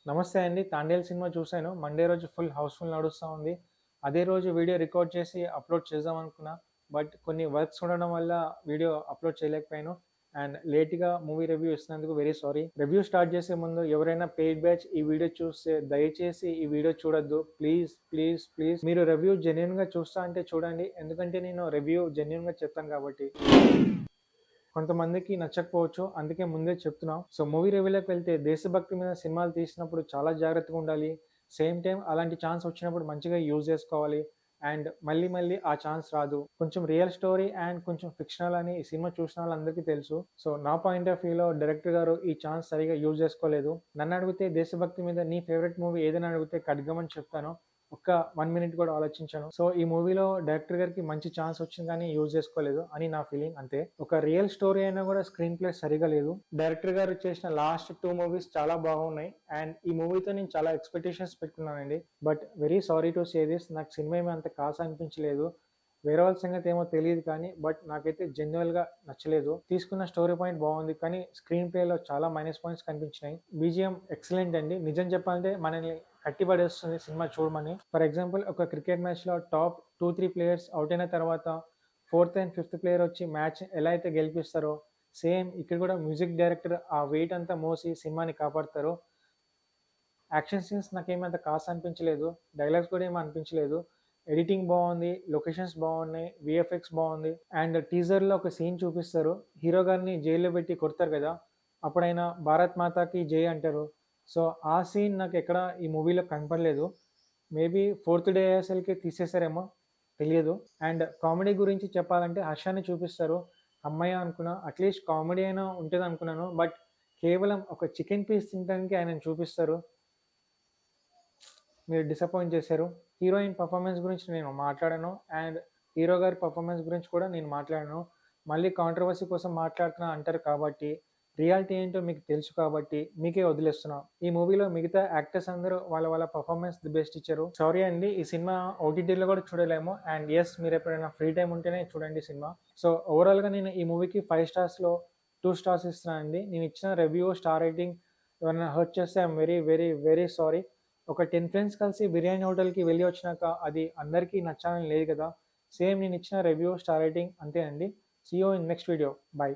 నమస్తే అండి. 'తాండేల్' సినిమా చూసాను. మండే రోజు ఫుల్ హౌస్‌ఫుల్ నడుస్తా ఉంది. అదే రోజు వీడియో రికార్డ్ చేసి అప్‌లోడ్ చేద్దాం అనుకున్నా. బట్ కొన్ని వర్క్స్ ఉండడం వల్ల వీడియో అప్‌లోడ్ చేయలేకపోయాను. అండ్ లేట్‌గా మూవీ రివ్యూ ఇస్తున్నందుకు వెరీ సారీ. రివ్యూ స్టార్ట్ చేసే ముందు ఎవరైనా పెయిడ్ బ్యాచ్ ఈ వీడియో చూస్తే దయచేసి ఈ వీడియో చూడొద్దు. ప్లీజ్, ప్లీజ్, ప్లీజ్ మీరు రివ్యూ జెన్యూన్‌గా చూస్తా అంటే చూడండి. ఎందుకంటే నేను రివ్యూ జెన్యూన్‌గా చెప్తాను కాబట్టి. కొంతమందికి నచ్చకపోవచ్చు. అందుకే ముందే చెప్తున్నా. సో, మూవీ రివ్యూలోకి వెళ్తే దేశభక్తి మీద సినిమాలు తీసినప్పుడు చాలా జాగ్రత్తగా ఉండాలి. సేమ్ టైమ్ అలాంటి ఛాన్స్ వచ్చినప్పుడు మంచిగా యూజ్ చేసుకోవాలి. అండ్ మళ్ళీ మళ్ళీ ఆ ఛాన్స్ రాదు. కొంచెం రియల్ స్టోరీ అండ్ కొంచెం ఫిక్షనల్ అని ఈ సినిమా చూసిన వాళ్ళందరికీ తెలుసు. సో, నా పాయింట్ ఆఫ్ వ్యూలో డైరెక్టర్ గారు ఈ ఛాన్స్ సరిగ్గా యూజ్ చేసుకోలేదు. నన్ను అడిగితే దేశభక్తి మీద నీ ఫేవరెట్ మూవీ ఏదని అడిగితే 'ఖడ్గం' అని చెప్తాను. ఒక్క 1 మినిట్ కూడా ఆలోచించాను. సో, ఈ మూవీలో డైరెక్టర్ గారికి మంచి ఛాన్స్ వచ్చింది కానీ యూజ్ చేసుకోలేదు అని నా ఫీలింగ్ అంతే. ఒక రియల్ స్టోరీ అయినా కూడా స్క్రీన్ ప్లే సరిగా లేదు. డైరెక్టర్ గారు చేసిన లాస్ట్ 2 మూవీస్ చాలా బాగున్నాయి. అండ్ ఈ మూవీతో నేను చాలా ఎక్స్‌పెక్టేషన్స్ పెట్టుకున్నానండి. But very sorry to say this నాకు సినిమా ఏమి అంత ఖాస్ అనిపించలేదు. వేరే వాళ్ళ సంగతి ఏమో తెలీదు కానీ బట్ నాకైతే జెన్యూన్‌గా నచ్చలేదు. తీసుకున్న స్టోరీ పాయింట్ బాగుంది కానీ స్క్రీన్ ప్లేలో చాలా మైనస్ పాయింట్స్ కనిపించినాయి. బీజీఎం ఎక్సలెంట్ అండి. నిజం చెప్పాలంటే మనల్ని కట్టిపడేస్తుంది సినిమా చూడమని. ఫర్ ఎగ్జాంపుల్ ఒక క్రికెట్ మ్యాచ్‌లో టాప్ 2, 3 ప్లేయర్స్ అవుట్ అయిన తర్వాత ఫోర్త్ అండ్ ఫిఫ్త్ ప్లేయర్ వచ్చి మ్యాచ్ ఎలా అయితే గెలిపిస్తారో సేమ్ ఇక్కడ కూడా మ్యూజిక్ డైరెక్టర్ ఆ వెయిట్ అంతా మోసి సినిమాని కాపాడతారు. యాక్షన్ సీన్స్ నాకేమంత కాస్ట్ అనిపించలేదు. డైలాగ్స్ కూడా ఏమి అనిపించలేదు. ఎడిటింగ్ బాగుంది, లొకేషన్స్ బాగున్నాయి, వీఎఫ్ఎక్స్ బాగుంది. అండ్ టీజర్‌లో ఒక సీన్ చూపిస్తారు. హీరో గారిని జైల్‌లో పెట్టి కొడతారు కదా! అప్పుడు ఆయన భారత్ మాతాకి జై అంటారు. సో, ఆ సీన్ నాకెక్కడ ఈ మూవీలో కనపడలేదు. మేబీ ఫోర్త్ డే అయ్యేసరికి తీసేసారేమో తెలియదు. అండ్ కామెడీ గురించి చెప్పాలంటే హర్షాన్ని చూపిస్తారు. హమ్మయ్య! అనుకున్నా. అట్‌లీస్ట్ కామెడీ అయినా ఉంటదనుకున్నాను. బట్ కేవలం ఒక చికెన్ పీస్ తినడానికి ఆయనను చూపిస్తారు. మీరు డిసప్పాయింట్ చేశారు. హీరోయిన్ పర్ఫార్మెన్స్ గురించి నేను మాట్లాడాను. అండ్ హీరో గారి పర్ఫార్మెన్స్ గురించి కూడా నేను మాట్లాడాను. మళ్ళీ కాంట్రోవర్సీ కోసం మాట్లాడుతున్నా అంటారు కాబట్టి, రియాలిటీ ఏంటో మీకు తెలుసు కాబట్టి మీకే వదిలేస్తున్నా. ఈ మూవీలో మిగతా యాక్టర్స్ అందరూ వాళ్ళ వాళ్ళ పర్ఫార్మెన్స్ ది బెస్ట్ ఇచ్చారు. సారీ అండి ఈ సినిమా ఓటీటీలో కూడా చూడలేము. అండ్ యెస్ మీరు ఎప్పుడైనా ఫ్రీ టైమ్ ఉంటేనే చూడండి సినిమా. సో ఓవరాల్‌గా నేను ఈ మూవీకి 5 స్టార్స్‌లో 2 స్టార్స్ ఇస్తున్నానండి. నేను ఇచ్చిన రివ్యూ, స్టార్ రేటింగ్ ఎవరైనా హర్ట్ చేస్తే I am very, very, very sorry. ఒక 10 ఫ్రెండ్స్ కలిసి బిర్యానీ హోటల్‌కి వెళ్ళి వచ్చినాక అది అందరికీ నచ్చాలని లేదు కదా! సేమ్ నేను ఇచ్చిన రివ్యూ, స్టార్ రేటింగ్ అంతే అండి. See you in next video. By.